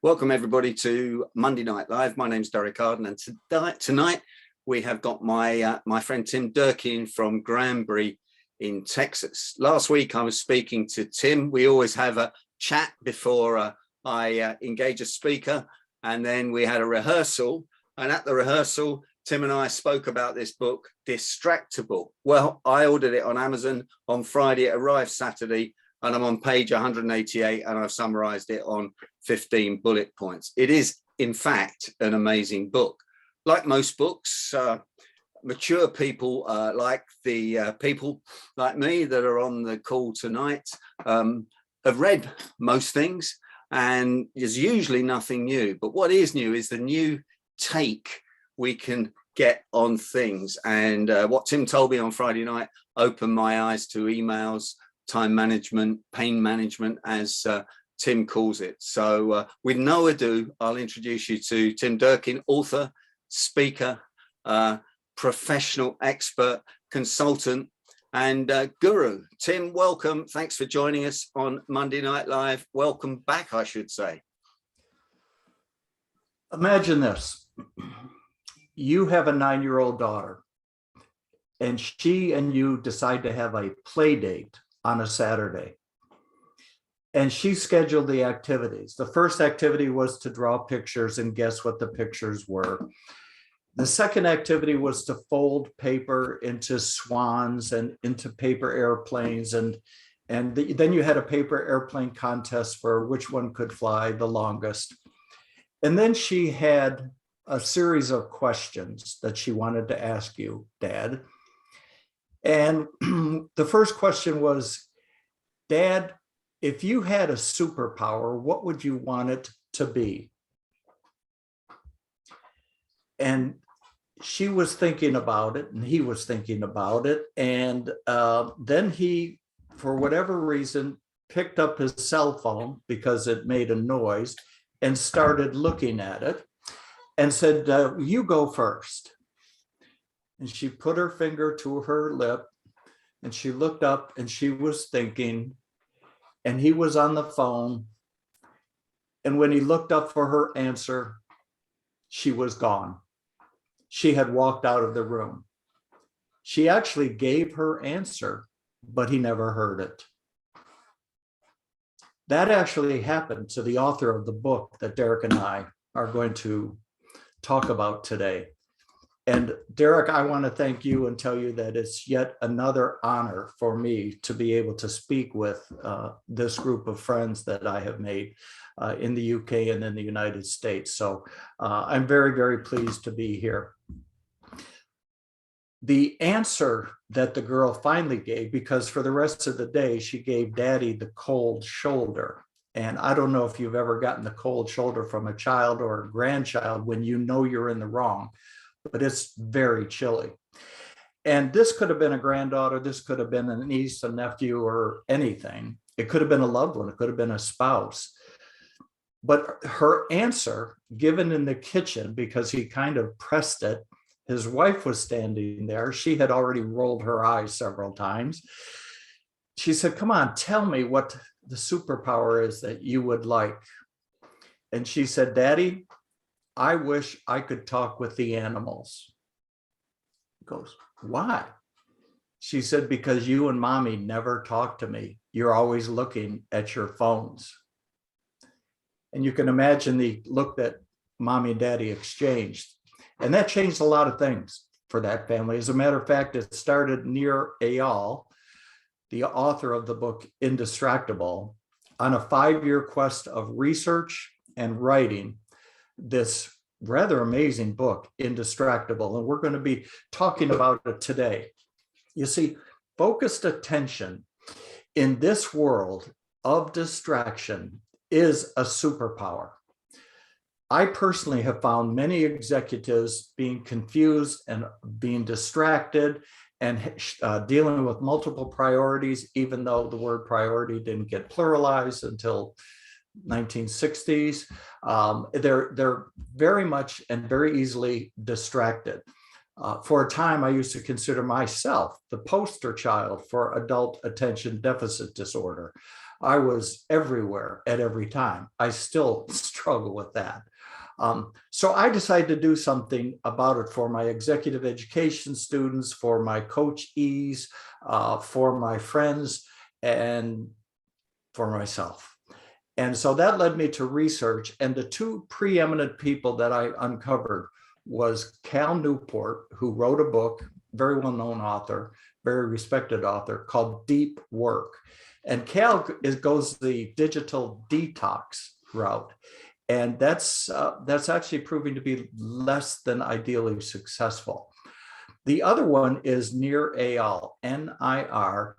Welcome everybody to Monday Night Live. My name's Arden, and tonight we have got my friend Tim Durkin from Granbury in Texas. Last week I was speaking to Tim. We always have a chat before I engage a speaker, and then we had a rehearsal. And at the rehearsal, Tim and I spoke about this book, Indistractable. Well, I ordered it on Amazon on Friday. It arrived Saturday, and I'm on page 188, and I've summarized it on 15 bullet points. It is, in fact, an amazing book. Like most books, mature people, like the people like me that are on the call tonight, have read most things, and there's usually nothing new. But what is new is the new take we can get on things. And what Tim told me on Friday night opened my eyes to emails, time management, pain management, as Tim calls it. So with no ado, I'll introduce you to Tim Durkin, author, speaker, professional expert, consultant, and guru. Tim, welcome. Thanks for joining us on Monday Night Live. Welcome back, I should say. Imagine this. You have a 9-year-old daughter, and she and you decide to have a play date on a Saturday. And she scheduled the activities. The first activity was to draw pictures and guess what the pictures were. The second activity was to fold paper into swans and into paper airplanes. And then you had a paper airplane contest for which one could fly the longest. And then she had a series of questions that she wanted to ask you, Dad. And the first question was, Dad, if you had a superpower, what would you want it to be? And she was thinking about it, and he was thinking about it. And then he, for whatever reason, picked up his cell phone because it made a noise and started looking at it and said, you go first. And she put her finger to her lip, and she looked up, and she was thinking, and he was on the phone. And when he looked up for her answer, she was gone. She had walked out of the room. She actually gave her answer, but he never heard it. That actually happened to the author of the book that Derek and I are going to talk about today. And Derek, I want to thank you and tell you that it's yet another honor for me to be able to speak with this group of friends that I have made in the UK and in the United States. So I'm very, very pleased to be here. The answer that the girl finally gave, because for the rest of the day, she gave Daddy the cold shoulder. And I don't know if you've ever gotten the cold shoulder from a child or a grandchild when you know you're in the wrong, but it's very chilly. And this could have been a granddaughter, this could have been a niece, a nephew, or anything. It could have been a loved one, it could have been a spouse. But her answer, given in the kitchen, because he kind of pressed it, his wife was standing there. She had already rolled her eyes several times. She said, come on, tell me what the superpower is that you would like. And she said, Daddy, I wish I could talk with the animals. He goes, why? She said, because you and Mommy never talk to me. You're always looking at your phones. And you can imagine the look that Mommy and Daddy exchanged. And that changed a lot of things for that family. As a matter of fact, it started Nir Eyal, the author of the book Indistractable, on a 5-year quest of research and writing this rather amazing book, Indistractable. And we're going to be talking about it today. You see, focused attention in this world of distraction is a superpower. I personally have found many executives being confused and being distracted and dealing with multiple priorities, even though the word priority didn't get pluralized until 1960s. They're very much and very easily distracted. For a time, I used to consider myself the poster child for adult attention deficit disorder. I was everywhere at every time. I still struggle struggle with that. So I decided to do something about it for my executive education students, for my coachees, for my friends, and for myself. And so that led me to research. And the two preeminent people that I uncovered was Cal Newport, who wrote a book, very well-known author, very respected author, called Deep Work. And Cal goes the digital detox route. And that's actually proving to be less than ideally successful. The other one is Nir Eyal, Nireyal.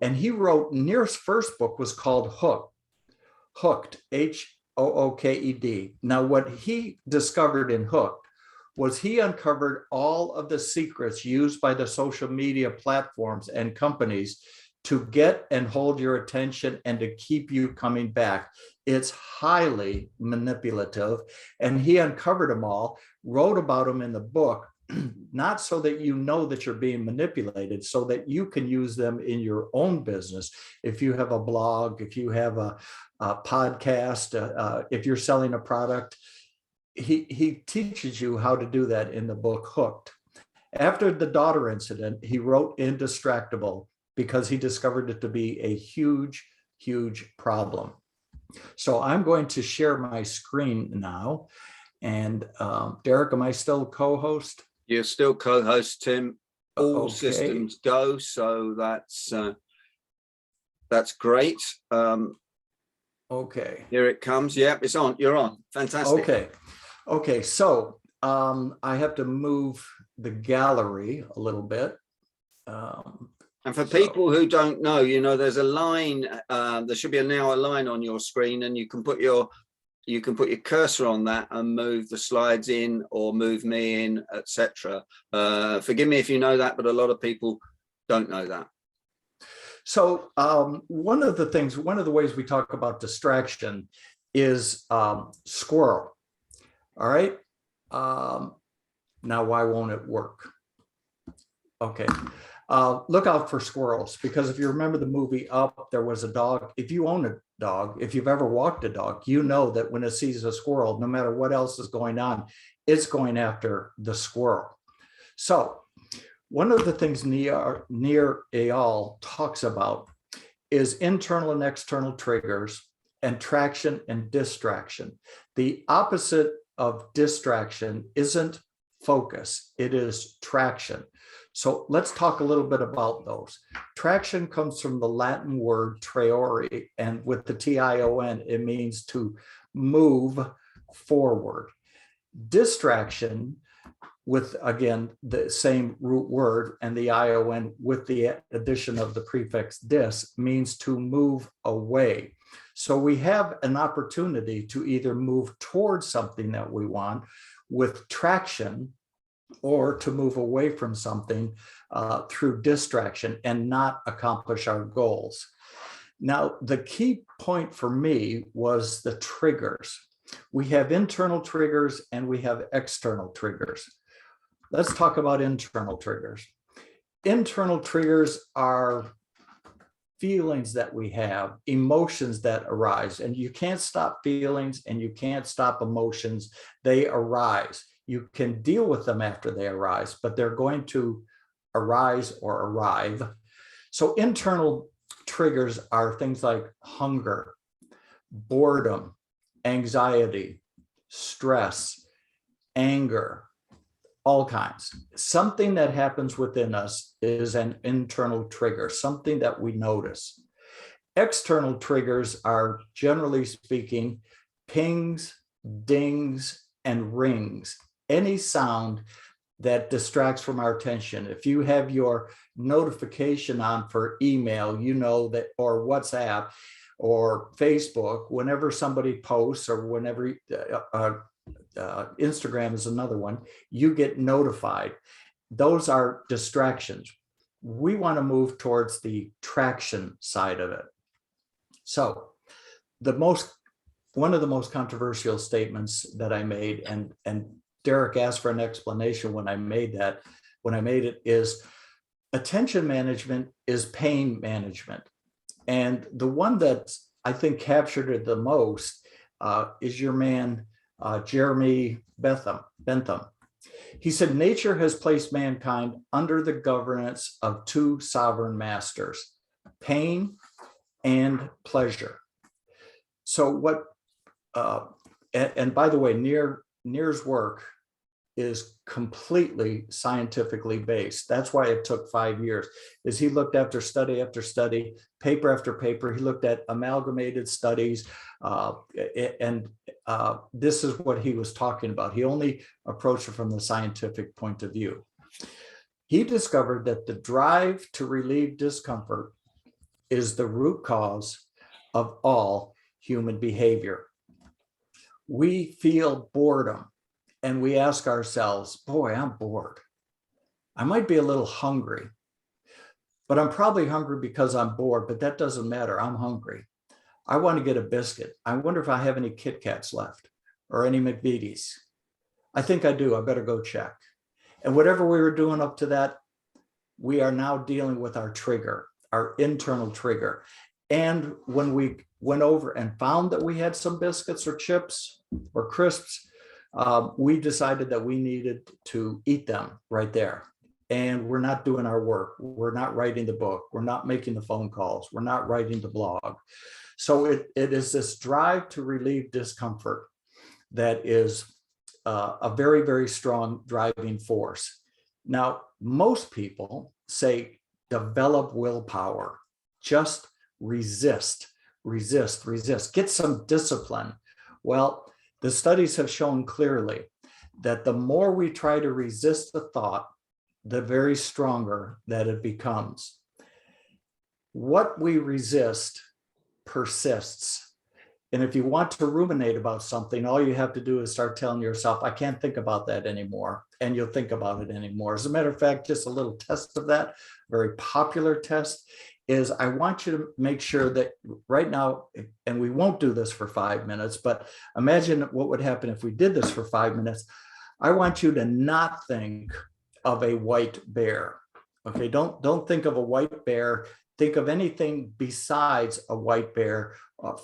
And he wrote, Nir's first book was called Hooked, Hooked. Now, what he discovered in Hooked was he uncovered all of the secrets used by the social media platforms and companies to get and hold your attention and to keep you coming back. It's highly manipulative. And he uncovered them all, wrote about them in the book, not so that you know that you're being manipulated, so that you can use them in your own business. If you have a blog, if you have a podcast, if you're selling a product, he teaches you how to do that in the book Hooked. After the daughter incident, he wrote Indistractable because he discovered it to be a huge, huge problem. So I'm going to share my screen now. And Derek, am I still co-host? You're still co-host, Tim. All Okay. systems go. So that's great. Okay. Here it comes. Yep, it's on. You're on. Fantastic. Okay. So I have to move the gallery a little bit. And for people who don't know, there's a line. There should be now a line on your screen, and you can put your cursor on that and move the slides in or move me in, etc. Forgive me if you know that, but a lot of people don't know that. So one of the ways we talk about distraction is squirrel. All right. Now, why won't it work? Okay. Look out for squirrels, because if you remember the movie Up, there was a dog. If you own a dog, if you've ever walked a dog, you know that when it sees a squirrel, no matter what else is going on, it's going after the squirrel. So one of the things Nir Eyal talks about is internal and external triggers and traction and distraction. The opposite of distraction isn't focus, it is traction. So let's talk a little bit about those. Traction comes from the Latin word traore, and with the T-I-O-N, it means to move forward. Distraction, with, again, the same root word and the I-O-N with the addition of the prefix dis, means to move away. So we have an opportunity to either move towards something that we want with traction, or to move away from something through distraction and not accomplish our goals. Now, the key point for me was the triggers. We have internal triggers and we have external triggers. Let's talk about internal triggers. Internal triggers are feelings that we have, emotions that arise, and you can't stop feelings and you can't stop emotions. They arise. You can deal with them after they arise, but they're going to arise or arrive. So internal triggers are things like hunger, boredom, anxiety, stress, anger, all kinds. Something that happens within us is an internal trigger, something that we notice. External triggers are, generally speaking, pings, dings, and rings. Any sound that distracts from our attention. If you have your notification on for email, you know that, or WhatsApp or Facebook, whenever somebody posts, or whenever Instagram is another one, you get notified. Those are distractions. We want to move towards the traction side of it. So one of the most controversial statements that I made, and Derek asked for an explanation when I made it, is attention management is pain management. And the one that I think captured it the most is your man, Jeremy Bentham. He said, nature has placed mankind under the governance of two sovereign masters, pain and pleasure. So what, and by the way, Nir's work is completely scientifically based. That's why it took 5 years, is he looked after study, paper after paper. He looked at amalgamated studies. And this is what he was talking about. He only approached it from the scientific point of view. He discovered that the drive to relieve discomfort is the root cause of all human behavior. We feel boredom and we ask ourselves, boy, I'm bored. I might be a little hungry, but I'm probably hungry because I'm bored, but that doesn't matter. I'm hungry. I want to get a biscuit. I wonder if I have any Kit Kats left or any McVitie's. I think I do. I better go check. And whatever we were doing up to that, we are now dealing with our trigger, our internal trigger. And when we went over and found that we had some biscuits or chips or crisps, we decided that we needed to eat them right there. And we're not doing our work. We're not writing the book. We're not making the phone calls. We're not writing the blog. So it is this drive to relieve discomfort that is a very, very strong driving force. Now, most people say develop willpower, just resist, get some discipline. Well, the studies have shown clearly that the more we try to resist the thought, the very stronger that it becomes. What we resist persists. And if you want to ruminate about something, all you have to do is start telling yourself, I can't think about that anymore. And you'll think about it anymore. As a matter of fact, just a little test of that, very popular test, is I want you to make sure that right now, and we won't do this for 5 minutes, but imagine what would happen if we did this for 5 minutes. I want you to not think of a white bear. Okay, don't think of a white bear. Think of anything besides a white bear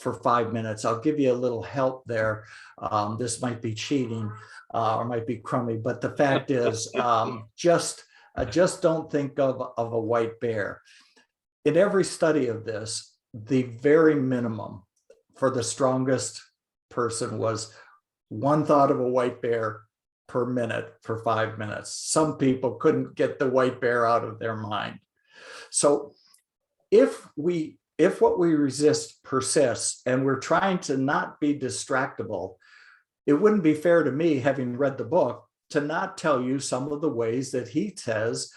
for 5 minutes. I'll give you a little help there. This might be cheating or might be crummy, but the fact is, just don't think of a white bear. In every study of this, the very minimum for the strongest person was one thought of a white bear per minute for 5 minutes. Some people couldn't get the white bear out of their mind. So if what we resist persists and we're trying to not be distractible, it wouldn't be fair to me, having read the book, to not tell you some of the ways that he says,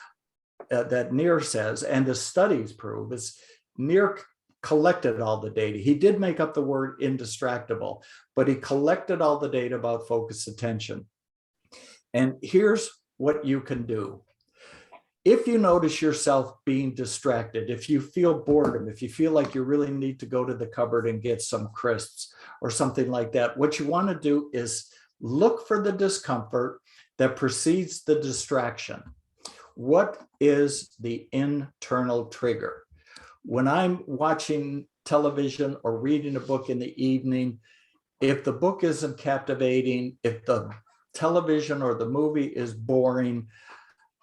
that Nir says, and the studies prove, is Nir collected all the data. He did make up the word indistractable, but he collected all the data about focused attention. And here's what you can do. If you notice yourself being distracted, if you feel boredom, if you feel like you really need to go to the cupboard and get some crisps or something like that, what you want to do is look for the discomfort that precedes the distraction. What is the internal trigger? When I'm watching television or reading a book in the evening, if the book isn't captivating, if the television or the movie is boring,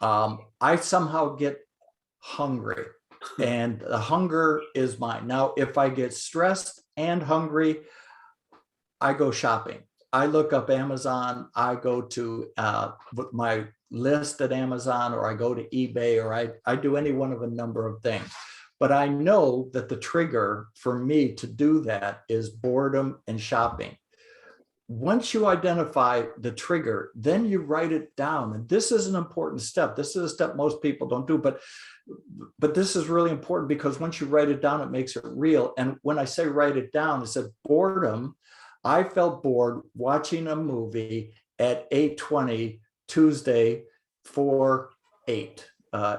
I somehow get hungry, and the hunger is mine. Now, if I get stressed and hungry, I go shopping. I look up Amazon, I go to my list at Amazon, or I go to eBay, or I do any one of a number of things. But I know that the trigger for me to do that is boredom and shopping. Once you identify the trigger, then you write it down. And this is an important step. This is a step most people don't do, but this is really important, because once you write it down, it makes it real. And when I say write it down, it said boredom. I felt bored watching a movie at 8:20 Tuesday 4/8,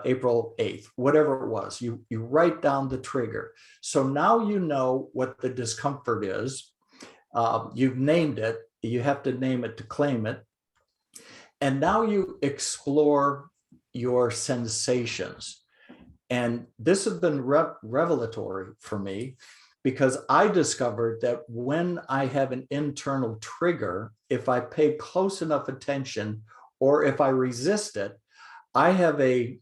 April 8th, whatever it was. You write down the trigger. So now you know what the discomfort is. You've named it. You have to name it to claim it. And now you explore your sensations. And this has been revelatory for me, because I discovered that when I have an internal trigger, if I pay close enough attention or if I resist it, I have a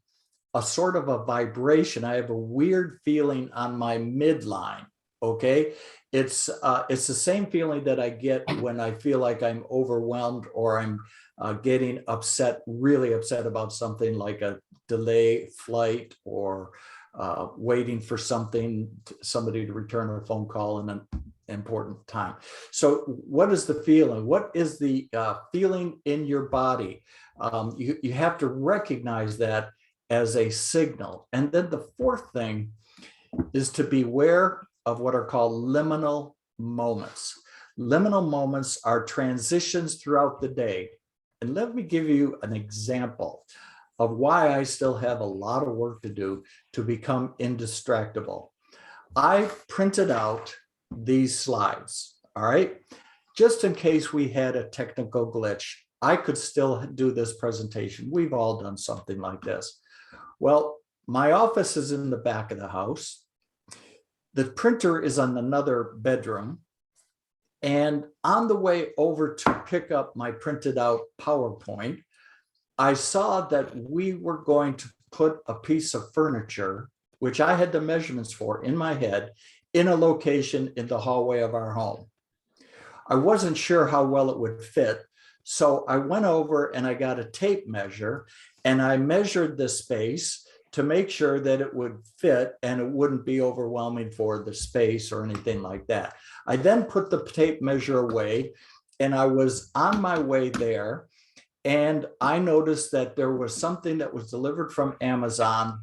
sort of a vibration. I have a weird feeling on my midline. Okay. It's the same feeling that I get when I feel like I'm overwhelmed or I'm getting upset, really upset about something like a delay flight or waiting for somebody to return a phone call in an important time. So what is the feeling? What is the feeling in your body? You have to recognize that as a signal. And then the fourth thing is to beware of what are called liminal moments. Liminal moments are transitions throughout the day. And let me give you an example of why I still have a lot of work to do to become indistractable. I printed out these slides, all right? Just in case we had a technical glitch, I could still do this presentation. We've all done something like this. Well, my office is in the back of the house. The printer is in another bedroom. And on the way over to pick up my printed out PowerPoint, I saw that we were going to put a piece of furniture, which I had the measurements for in my head, in a location in the hallway of our home. I wasn't sure how well it would fit. So I went over and I got a tape measure and I measured the space to make sure that it would fit and it wouldn't be overwhelming for the space or anything like that. I then put the tape measure away and I was on my way there. And I noticed that there was something that was delivered from Amazon.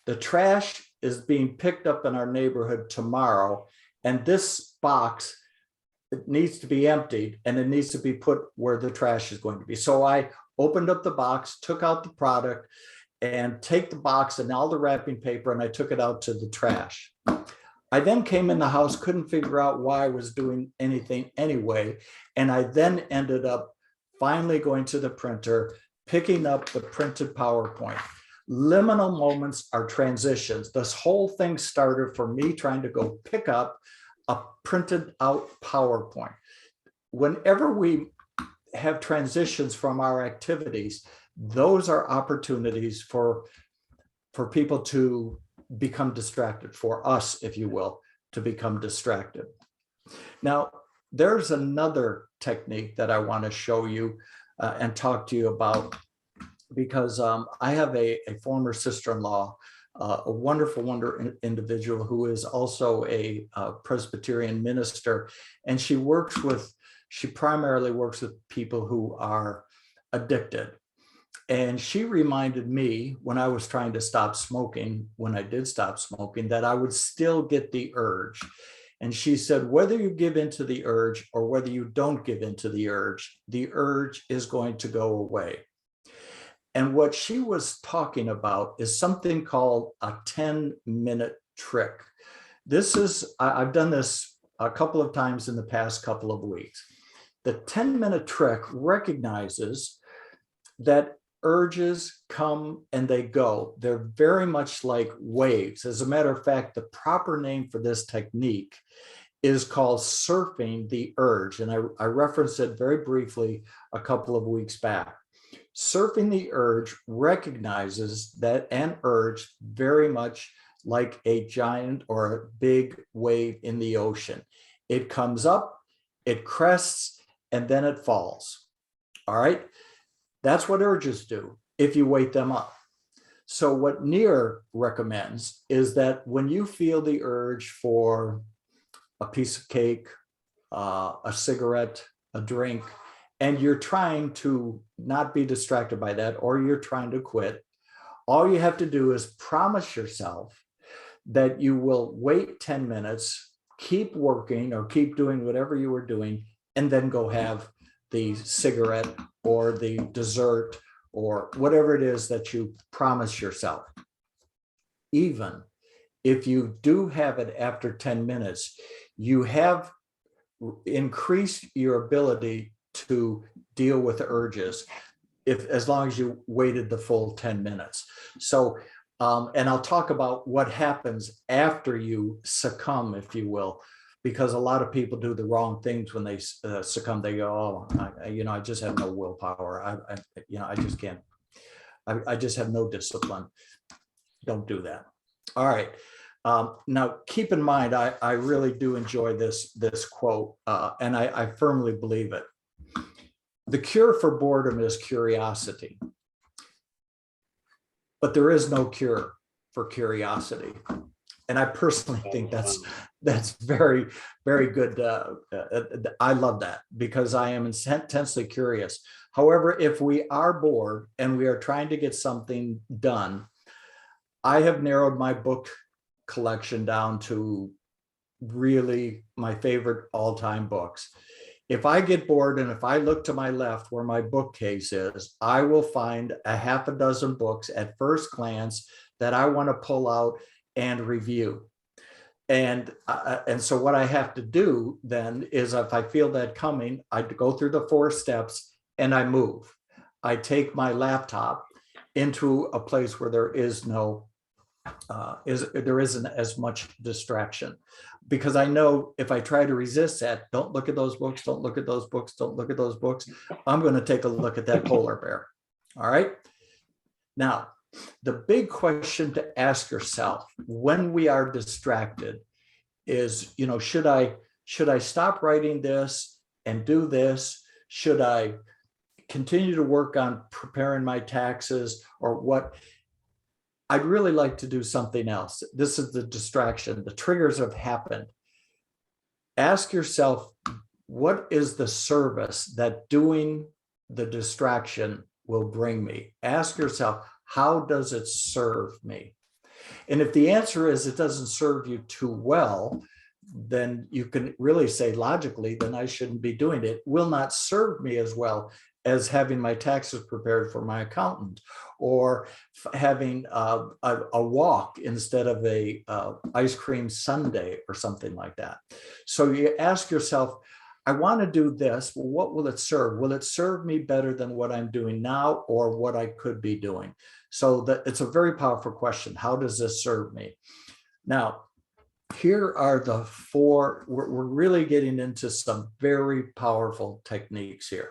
The trash is being picked up in our neighborhood tomorrow. And this box, it needs to be emptied and it needs to be put where the trash is going to be. So I opened up the box, took out the product and take the box and all the wrapping paper and I took it out to the trash. I then came in the house, couldn't figure out why I was doing anything anyway. And I then ended up finally going to the printer, picking up the printed PowerPoint. Liminal moments are transitions. This whole thing started for me trying to go pick up a printed out PowerPoint. Whenever we have transitions from our activities, those are opportunities for people to become distracted, for us, if you will, to become distracted. Now, there's another technique that I want to show you and talk to you about, because I have a former sister-in-law, a wonderful individual who is also a Presbyterian minister, and she primarily works with people who are addicted. And she reminded me when I was trying to stop smoking, when I did stop smoking, that I would still get the urge. And she said, whether you give into the urge or whether you don't give into the urge is going to go away. And what she was talking about is something called a 10-minute trick. I've done this a couple of times in the past couple of weeks. The 10-minute trick recognizes that urges come and they go. They're very much like waves. As a matter of fact, the proper name for this technique is called surfing the urge. And I referenced it very briefly a couple of weeks back. Surfing the urge recognizes that an urge very much like a giant or a big wave in the ocean. It comes up, it crests, and then it falls. All right. That's what urges do if you wait them up. So what Nir recommends is that when you feel the urge for a piece of cake, a cigarette, a drink, and you're trying to not be distracted by that, or you're trying to quit, all you have to do is promise yourself that you will wait 10 minutes, keep working or keep doing whatever you were doing, and then go have the cigarette or the dessert or whatever it is that you promise yourself. Even if you do have it after 10 minutes, you have increased your ability to deal with urges as long as you waited the full 10 minutes. So And I'll talk about what happens after you succumb, if you will, because a lot of people do the wrong things when they succumb. They go, oh, I just have no willpower. I just can't. I just have no discipline. Don't do that. All right. Now, keep in mind, I really do enjoy this quote, and I firmly believe it. The cure for boredom is curiosity. But there is no cure for curiosity. And I personally think that's very, very good. I love that because I am intensely curious. However, if we are bored and we are trying to get something done, I have narrowed my book collection down to really my favorite all-time books. If I get bored and if I look to my left where my bookcase is, I will find a half a dozen books at first glance that I want to pull out and review. And so what I have to do then is, if I feel that coming, I go through the 4 steps and I move. I take my laptop into a place where there is no there isn't as much distraction, because I know if I try to resist that, don't look at those books, don't look at those books, don't look at those books, I'm going to take a look at that polar bear. All right. Now, the big question to ask yourself when we are distracted is, should I stop writing this and do this? Should I continue to work on preparing my taxes, or what? I'd really like to do something else. This is the distraction. The triggers have happened. Ask yourself, what is the service that doing the distraction will bring me? Ask yourself, how does it serve me? And if the answer is it doesn't serve you too well, then you can really say logically, then I shouldn't be doing it. It will not serve me as well as having my taxes prepared for my accountant, or having a walk instead of a ice cream sundae or something like that. So you ask yourself, I want to do this. Well, what will it serve? Will it serve me better than what I'm doing now, or what I could be doing? So that it's a very powerful question. How does this serve me? Now, here are the 4. We're really getting into some very powerful techniques here.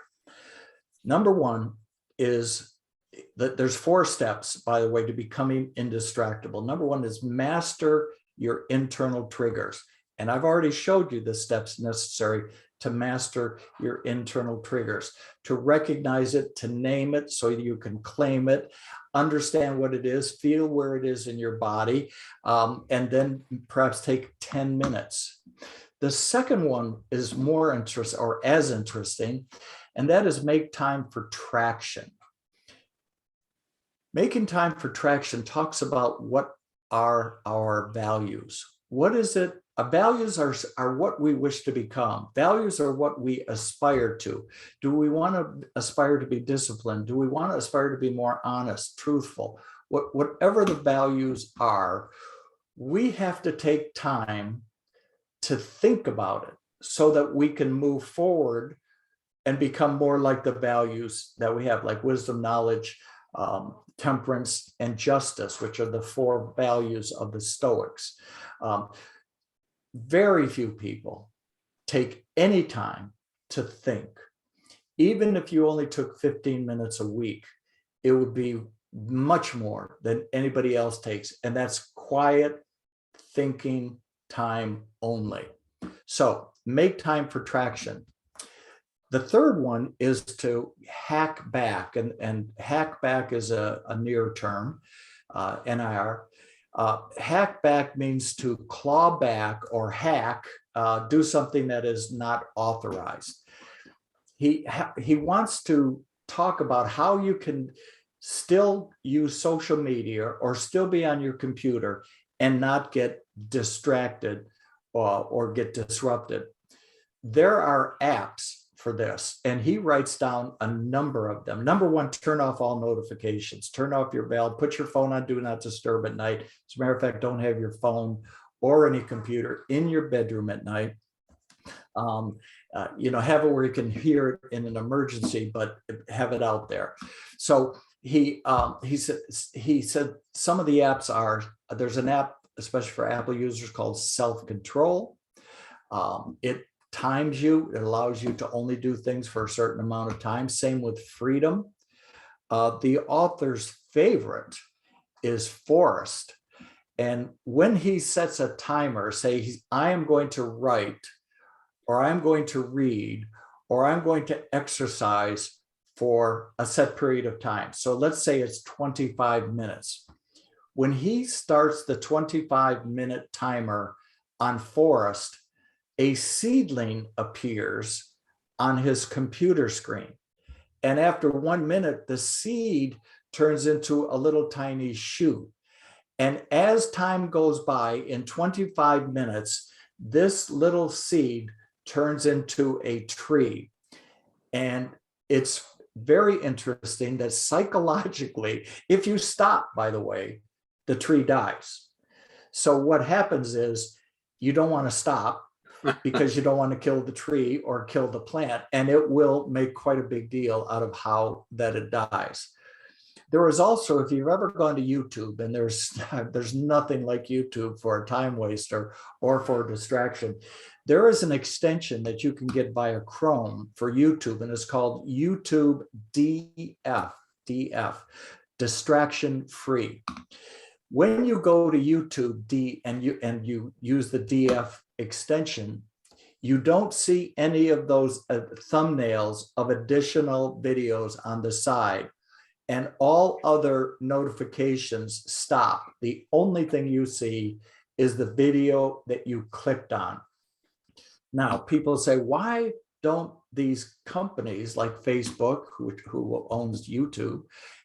Number 1 is that there's 4 steps, by the way, to becoming indistractable. Number 1 is master your internal triggers. And I've already showed you the steps necessary to master your internal triggers, to recognize it, to name it so you can claim it, understand what it is, feel where it is in your body, and then perhaps take 10 minutes. The second one is more interesting, or as interesting, and that is make time for traction. Making time for traction talks about what are our values. What is it? Values are what we wish to become. Values are what we aspire to. Do we want to aspire to be disciplined? Do we want to aspire to be more honest, truthful? Whatever the values are, we have to take time to think about it so that we can move forward and become more like the values that we have, like wisdom, knowledge, temperance, and justice, which are the 4 values of the Stoics. Very few people take any time to think. Even if you only took 15 minutes a week, it would be much more than anybody else takes. And that's quiet thinking time only. So make time for traction. The third one is to hack back, and hack back is a Nir term, Nir. Hack back means to claw back or hack, do something that is not authorized. He wants to talk about how you can still use social media or still be on your computer and not get distracted or get disrupted. There are apps for this, and he writes down a number of them. Number 1, turn off all notifications, turn off your bell, put your phone on do not disturb at night. As a matter of fact, don't have your phone or any computer in your bedroom at night. Have it where you can hear it in an emergency, but have it out there. So he said some of the apps are, there's an app, especially for Apple users, called Self-Control. It times you, it allows you to only do things for a certain amount of time. Same with Freedom. The author's favorite is Forest. And when he sets a timer, say, I am going to write, or I'm going to read, or I'm going to exercise for a set period of time. So let's say it's 25 minutes. When he starts the 25-minute timer on Forest, a seedling appears on his computer screen. And after 1 minute, the seed turns into a little tiny shoot. And as time goes by, in 25 minutes, this little seed turns into a tree. And it's very interesting that psychologically, if you stop, by the way, the tree dies. So what happens is you don't want to stop because you don't want to kill the tree or kill the plant, and it will make quite a big deal out of how that it dies. There is also, if you've ever gone to YouTube, and there's nothing like YouTube for a time waster or for a distraction, there is an extension that you can get via Chrome for YouTube, and it's called YouTube DF, distraction free. When you go to YouTube and you use the DF extension, you don't see any of those thumbnails of additional videos on the side, and all other notifications stop. The only thing you see is the video that you clicked on. Now, people say, why don't these companies like Facebook, who owns YouTube,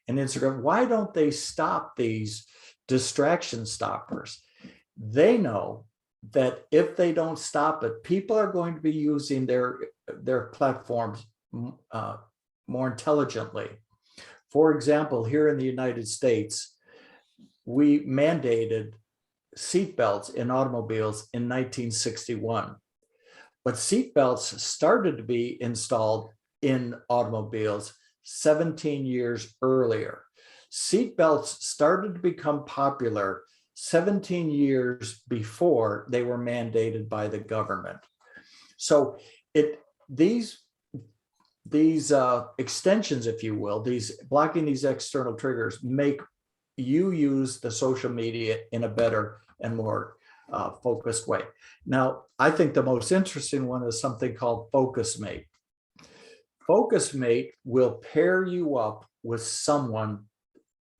and Instagram, why don't they stop these distraction stoppers? They know that if they don't stop it, people are going to be using their platforms more intelligently. For example, here in the United States, we mandated seatbelts in automobiles in 1961. But seatbelts started to be installed in automobiles 17 years earlier. Seatbelts started to become popular 17 years before they were mandated by the government. So these extensions, if you will, blocking these external triggers, make you use the social media in a better and more focused way. Now, I think the most interesting one is something called FocusMate. FocusMate will pair you up with someone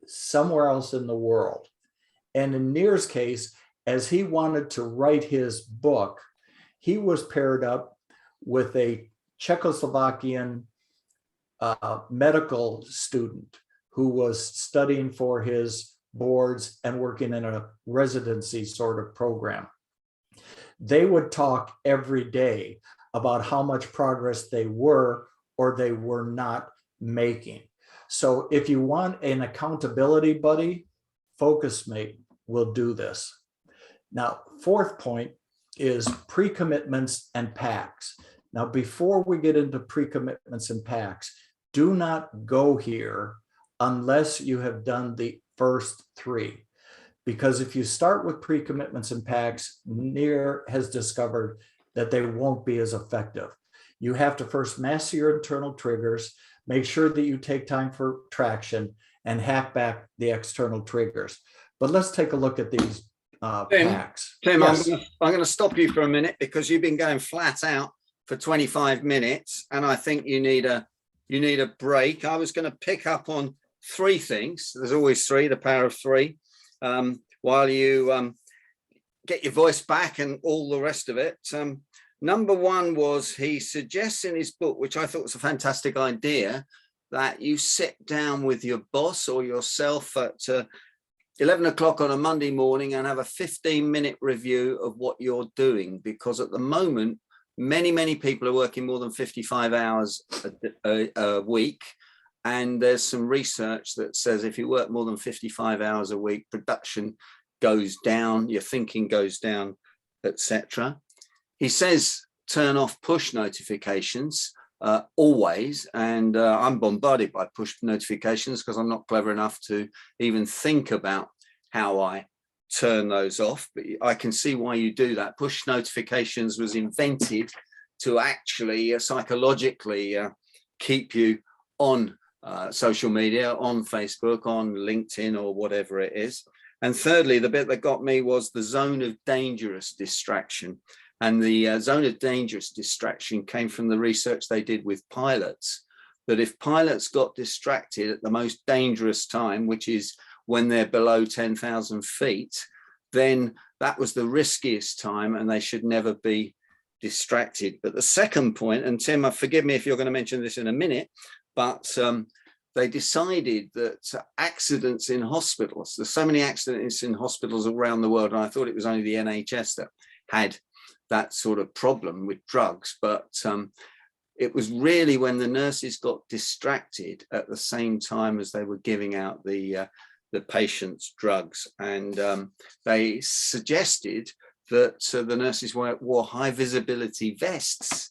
somewhere else in the world. And in Nir's case, as he wanted to write his book, he was paired up with a Czechoslovakian medical student who was studying for his boards and working in a residency sort of program. They would talk every day about how much progress they were or they were not making. So if you want an accountability buddy, FocusMate will do this. Now, fourth point is pre-commitments and pacts. Now, before we get into pre-commitments and pacts, do not go here unless you have done the first three. Because if you start with pre-commitments and pacts, Nir has discovered that they won't be as effective. You have to first master your internal triggers, make sure that you take time for traction, and hack back the external triggers. But let's take a look at these packs. Tim, yes. I'm going to stop you for a minute because you've been going flat out for 25 minutes, and I think you need a break. I was going to pick up on three things. There's always three, the power of three, while you get your voice back and all the rest of it. Number one was, he suggests in his book, which I thought was a fantastic idea, that you sit down with your boss or yourself at 11 o'clock on a Monday morning and have a 15-minute review of what you're doing. Because at the moment, many people are working more than 55 hours a week. And there's some research that says if you work more than 55 hours a week, production goes down, your thinking goes down, etc. He says turn off push notifications. always, and I'm bombarded by push notifications because I'm not clever enough to even think about how I turn those off. But I can see why you do that. Push notifications was invented to actually psychologically keep you on social media, on Facebook, on LinkedIn, or whatever it is. And thirdly, the bit that got me was the zone of dangerous distraction. And the zone of dangerous distraction came from the research they did with pilots, that if pilots got distracted at the most dangerous time, which is when they're below 10,000 feet, then that was the riskiest time and they should never be distracted. But the second point, and Tim, forgive me if you're going to mention this in a minute, but they decided that accidents in hospitals, there's so many accidents in hospitals around the world, and I thought it was only the NHS that had that sort of problem with drugs, but it was really when the nurses got distracted at the same time as they were giving out the patient's drugs. And they suggested that the nurses wore high visibility vests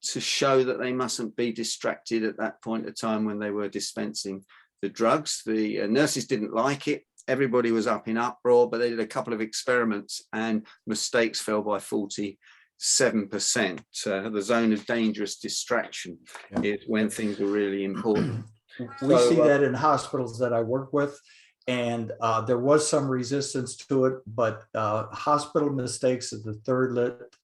to show that they mustn't be distracted at that point of time when they were dispensing the drugs. The nurses didn't like it. Everybody was up in uproar, but they did a couple of experiments and mistakes fell by 47%. The zone of dangerous distraction is when things are really important. We see that in hospitals that I work with, and there was some resistance to it, but hospital mistakes is the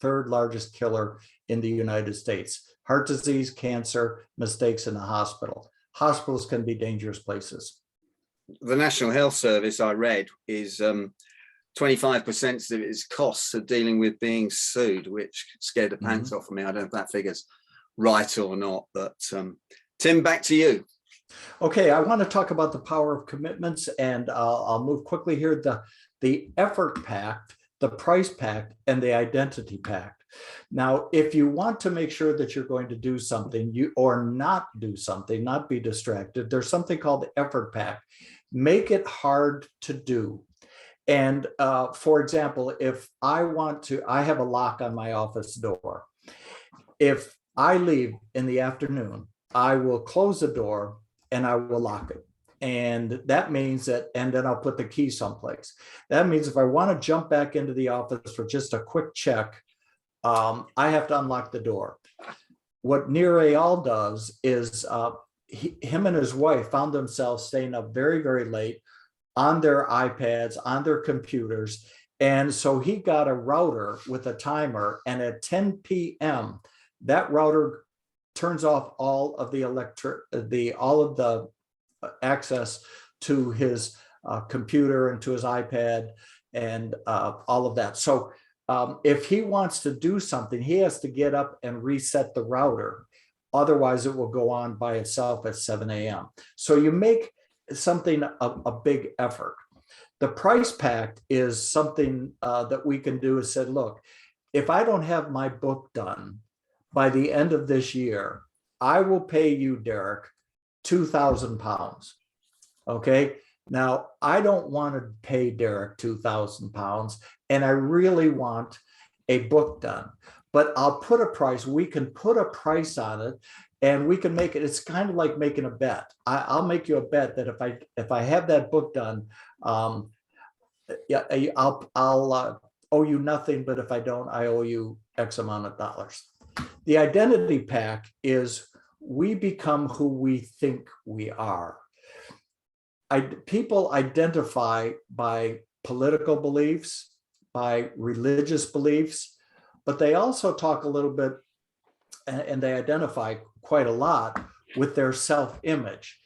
third largest killer in the United States. Heart disease, cancer, mistakes in the hospital. Hospitals can be dangerous places. The National Health Service, I read, is 25% of its costs are dealing with being sued, which scared the pants off of me. I don't know if that figure's right or not, but Tim, back to you. Okay, I want to talk about the power of commitments, and I'll move quickly here. The effort pact, the price pact, and the identity pact. Now, if you want to make sure that you're going to do something or not do something, not be distracted, there's something called the effort pact. Make it hard to do. And for example, if I have a lock on my office door. If I leave in the afternoon, I will close the door and I will lock it. And that means that, and then I'll put the key someplace. That means if I want to jump back into the office for just a quick check, I have to unlock the door. What Nir Eyal does is him and his wife found themselves staying up very, very late on their iPads, on their computers. And so he got a router with a timer, and at 10 p.m., that router turns off all of the access to his computer and to his iPad and all of that. So if he wants to do something, he has to get up and reset the router. Otherwise, it will go on by itself at 7 a.m. So you make something a big effort. The price pact is something that we can do is said, look, if I don't have my book done by the end of this year, I will pay you, Derek, £2,000. Okay. Now, I don't want to pay Derek £2,000, and I really want a book done, but I'll put a price. We can put a price on it, and we can make it. It's kind of like making a bet. I'll make you a bet that if I have that book done, I'll owe you nothing, but if I don't, I owe you X amount of dollars. The identity pact is we become who we think we are. People identify by political beliefs, by religious beliefs, but they also talk a little bit, and they identify quite a lot with their self-image.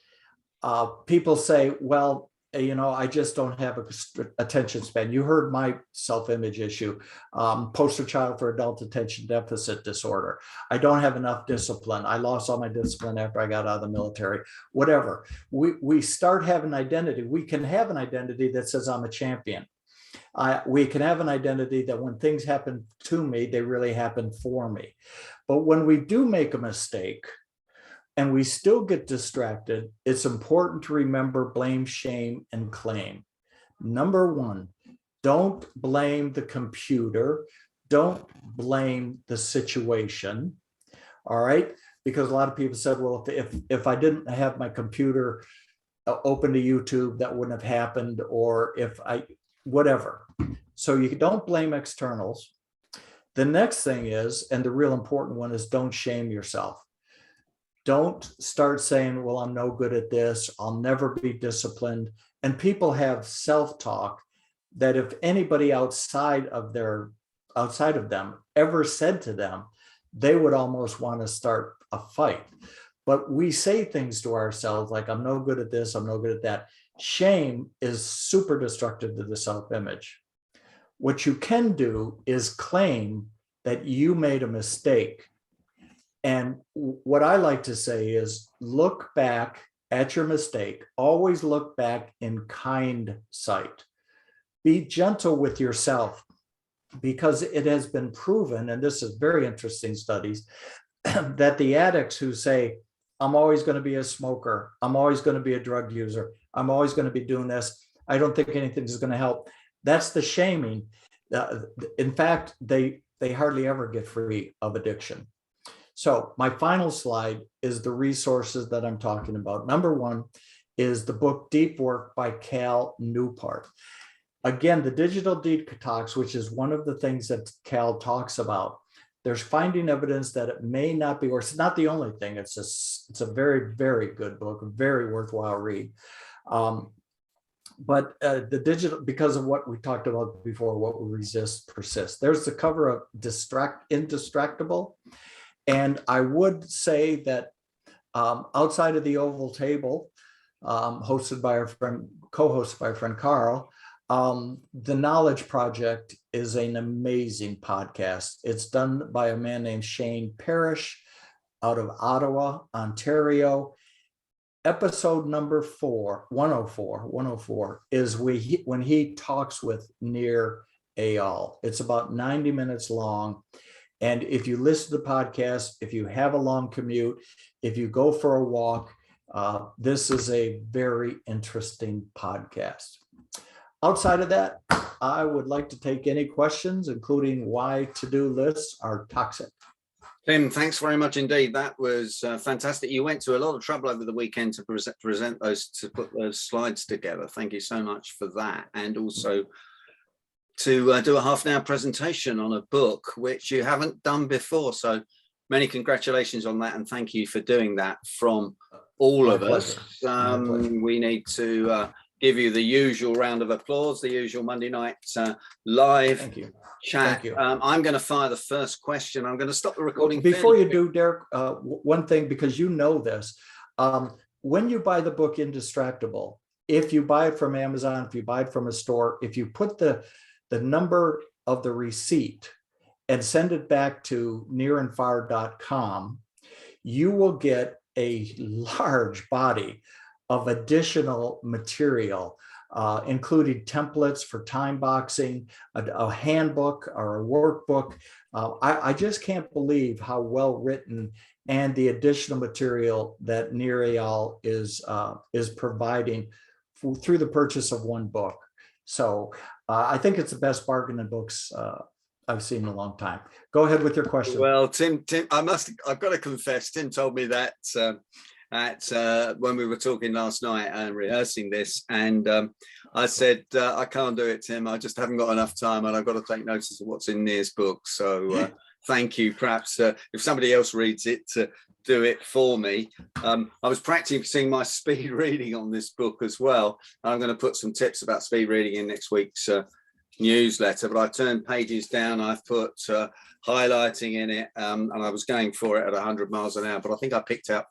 People say, well, I just don't have a attention span. You heard my self-image issue, poster child for adult attention deficit disorder. I don't have enough discipline. I lost all my discipline after I got out of the military, whatever. We start having identity. We can have an identity that says I'm a champion. We can have an identity that when things happen to me, they really happen for me. But when we do make a mistake, and we still get distracted, it's important to remember blame, shame, and claim. Number one, don't blame the computer. Don't blame the situation. All right. because a lot of people said, well, if I didn't have my computer open to YouTube, that wouldn't have happened, or if I, whatever. So you don't blame externals. The next thing is, and the real important one is, don't shame yourself. Don't start saying, well, I'm no good at this, I'll never be disciplined. And people have self-talk that if anybody outside of them ever said to them, they would almost want to start a fight. But we say things to ourselves like, I'm no good at this, I'm no good at that. Shame is super destructive to the self-image. What you can do is claim that you made a mistake. And what I like to say is, look back at your mistake. Always look back in kind sight. Be gentle with yourself, because it has been proven, and this is very interesting studies, that the addicts who say, I'm always going to be a smoker, I'm always going to be a drug user, I'm always going to be doing this, I don't think anything is going to help. That's the shaming. In fact, they hardly ever get free of addiction. So my final slide is the resources that I'm talking about. Number one is the book Deep Work by Cal Newport. Again, the digital detox, which is one of the things that Cal talks about, there's finding evidence that it may not be, or it's not the only thing. It's a very, very good book, a very worthwhile read. But the digital, because of what we talked about before, what we resist persists. There's the cover of Indistractable. And I would say that outside of the Oval Table, hosted by our friend, co-hosted by our friend Carl, the Knowledge Project is an amazing podcast. It's done by a man named Shane Parrish out of Ottawa, Ontario. Episode number 104, is when he talks with Nir Eyal. It's about 90 minutes long. And if you listen to the podcast, if you have a long commute, if you go for a walk, this is a very interesting podcast. Outside of that, I would like to take any questions, including why to-do lists are toxic. Tim, thanks very much indeed. That was fantastic. You went to a lot of trouble over the weekend to present those, to put those slides together. Thank you so much for that. And also to do a half-an-hour presentation on a book, which you haven't done before. So many congratulations on that. And thank you for doing that from all of us. We need to give you the usual round of applause, the usual Monday night live chat. I'm going to fire the first question. I'm going to stop the recording. Before you do, Derek, one thing, because you know this, when you buy the book Indistractable, if you buy it from Amazon, if you buy it from a store, if you put the number of the receipt and send it back to nirandfar.com, you will get a large body of additional material, including templates for time boxing, a handbook or a workbook. I just can't believe how well written and the additional material that Nir Eyal is providing through the purchase of one book. So I think it's the best bargain in books I've seen in a long time. Go ahead with your question. Well, Tim, I've got to confess, Tim told me that when we were talking last night and rehearsing this, and I said, I can't do it, Tim. I just haven't got enough time, and I've got to take notice of what's in Nir's book. So thank you. Perhaps if somebody else reads it, to do it for me. I was practicing my speed reading on this book as well. I'm going to put some tips about speed reading in next week's newsletter, but I turned pages down. I've put highlighting in it, and I was going for it at 100 miles an hour, but I think I picked out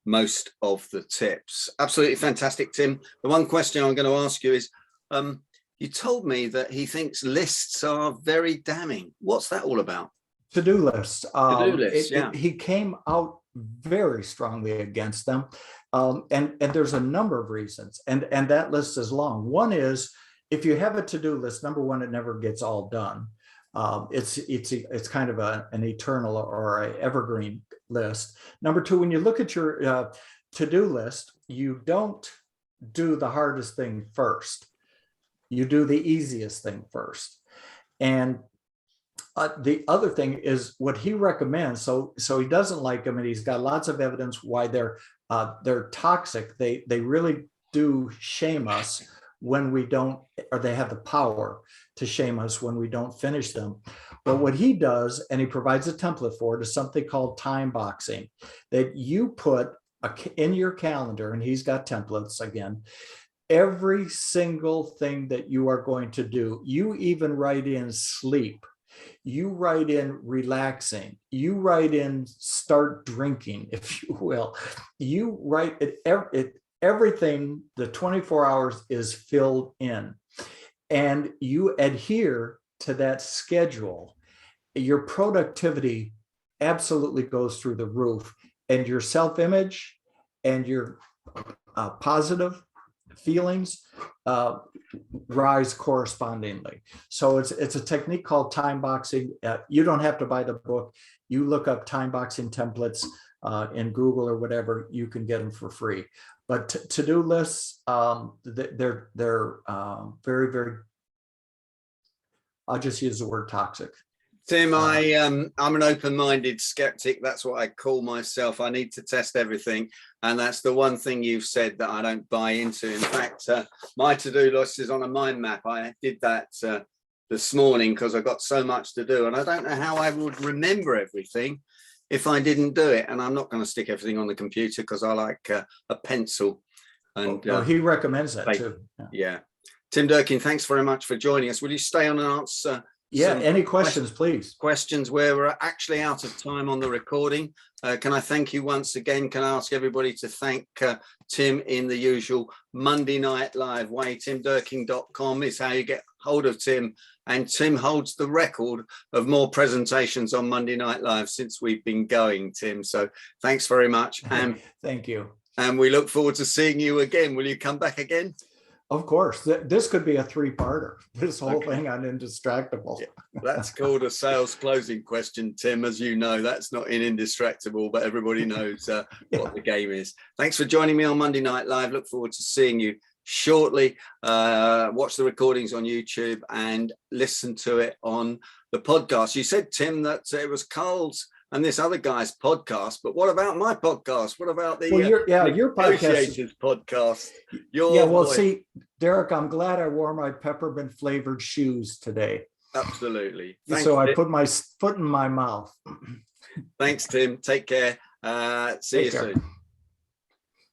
most of the tips. Absolutely fantastic, Tim. The one question I'm going to ask you is, you told me that he thinks lists are very damning. What's that all about? To-do lists. To-do lists, he came out very strongly against them, and there's a number of reasons, and that list is long. One is, if you have a to-do list, number one, it never gets all done. It's kind of an eternal or an evergreen list. Number two, when you look at your to-do list, you don't do the hardest thing first. You do the easiest thing first. And The other thing is what he recommends. So he doesn't like them, and he's got lots of evidence why they're toxic. They really do shame us when we don't, or they have the power to shame us when we don't finish them. But what he does, and he provides a template for it, is something called time boxing, that you put in your calendar, and he's got templates again, every single thing that you are going to do. You even write in sleep, you write in relaxing, you write in start drinking, if you will. You write it everything, the 24 hours is filled in, and you adhere to that schedule. Your productivity absolutely goes through the roof, and your self-image and your positive feelings rise correspondingly. So it's a technique called time boxing. You don't have to buy the book. You look up time boxing templates in Google or whatever, you can get them for free. But to-do lists, they're very, very, I'll just use the word toxic. Tim, I'm an open-minded skeptic. That's what I call myself. I need to test everything. And that's the one thing you've said that I don't buy into. In fact, my to-do list is on a mind map. I did that this morning because I've got so much to do. And I don't know how I would remember everything if I didn't do it. And I'm not going to stick everything on the computer because I like a pencil. And he recommends that too. Yeah. Tim Durkin, thanks very much for joining us. Will you stay on and answer? Yeah, any questions, please? Questions where we're actually out of time on the recording. Can I thank you once again? Can I ask everybody to thank Tim in the usual Monday Night Live way? TimDurkin.com is how you get hold of Tim. And Tim holds the record of more presentations on Monday Night Live since we've been going, Tim. So thanks very much. And thank you. And we look forward to seeing you again. Will you come back again? Of course. This could be a three-parter, this whole thing on Indistractable. Yeah, that's called a sales closing question, Tim. As you know, that's not in Indistractable, but everybody knows what the game is. Thanks for joining me on Monday Night Live. Look forward to seeing you shortly. Watch the recordings on YouTube and listen to it on the podcast. You said, Tim, that it was Carl's and this other guy's podcast, but what about my podcast? What about the your podcast? See, Derek, I'm glad I wore my peppermint flavored shoes today. Absolutely. So I put my foot in my mouth. Thanks, Tim. Take care. See you soon.